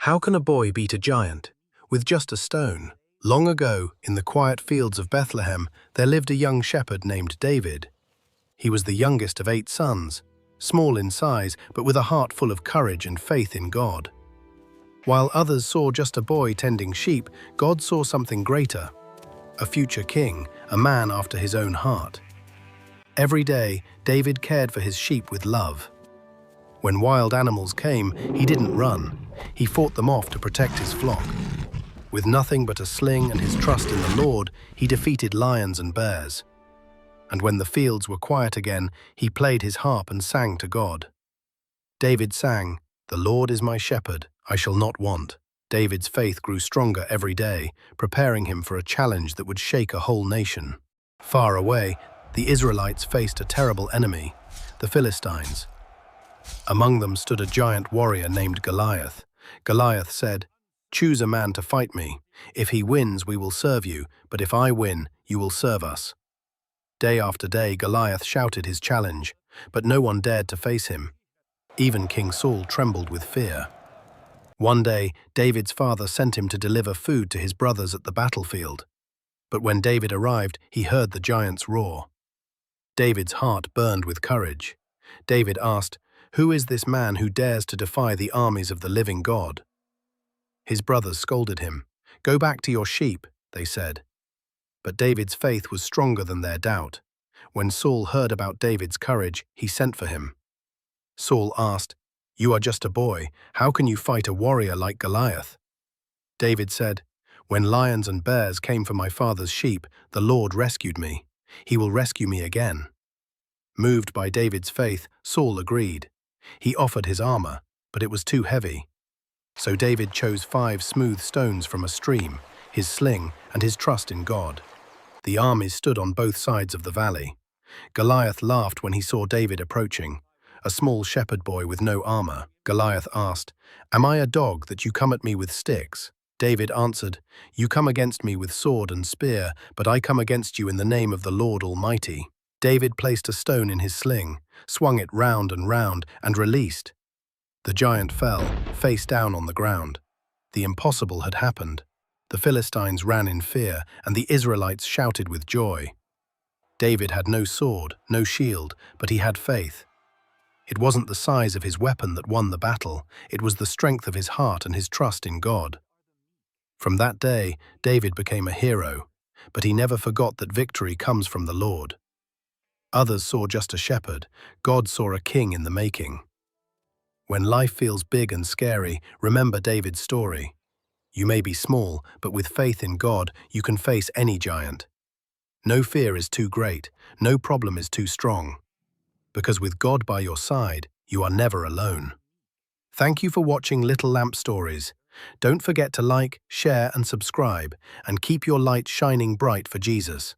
How can a boy beat a giant? With just a stone. Long ago, in the quiet fields of Bethlehem, there lived a young shepherd named David. He was the youngest of 8 sons, small in size, but with a heart full of courage and faith in God. While others saw just a boy tending sheep, God saw something greater. A future king, a man after his own heart. Every day, David cared for his sheep with love. When wild animals came, he didn't run. He fought them off to protect his flock. With nothing but a sling and his trust in the Lord, he defeated lions and bears. And when the fields were quiet again, he played his harp and sang to God. David sang, "The Lord is my shepherd, I shall not want." David's faith grew stronger every day, preparing him for a challenge that would shake a whole nation. Far away, the Israelites faced a terrible enemy, the Philistines. Among them stood a giant warrior named Goliath. Goliath said, "Choose a man to fight me. If he wins, we will serve you, but if I win, you will serve us." Day after day, Goliath shouted his challenge, but no one dared to face him. Even King Saul trembled with fear. One day, David's father sent him to deliver food to his brothers at the battlefield. But when David arrived, he heard the giants roar. David's heart burned with courage. David asked, "Who is this man who dares to defy the armies of the living God?" His brothers scolded him. "Go back to your sheep," they said. But David's faith was stronger than their doubt. When Saul heard about David's courage, he sent for him. Saul asked, "You are just a boy. How can you fight a warrior like Goliath?" David said, "When lions and bears came for my father's sheep, the Lord rescued me. He will rescue me again." Moved by David's faith, Saul agreed. He offered his armor, but it was too heavy. So David chose 5 smooth stones from a stream, his sling, and his trust in God. The armies stood on both sides of the valley. Goliath laughed when he saw David approaching, a small shepherd boy with no armor. Goliath asked, "Am I a dog that you come at me with sticks?" David answered, "You come against me with sword and spear, but I come against you in the name of the Lord Almighty." David placed a stone in his sling, swung it round and released. The giant fell, face down on the ground. The impossible had happened. The Philistines ran in fear, and the Israelites shouted with joy. David had no sword, no shield, but he had faith. It wasn't the size of his weapon that won the battle, it was the strength of his heart and his trust in God. From that day, David became a hero, but he never forgot that victory comes from the Lord. Others saw just a shepherd, God saw a king in the making. When life feels big and scary, remember David's story. You may be small, but with faith in God, you can face any giant. No fear is too great, no problem is too strong. Because with God by your side, you are never alone. Thank you for watching Little Lamp Stories. Don't forget to like, share, and subscribe, and keep your light shining bright for Jesus.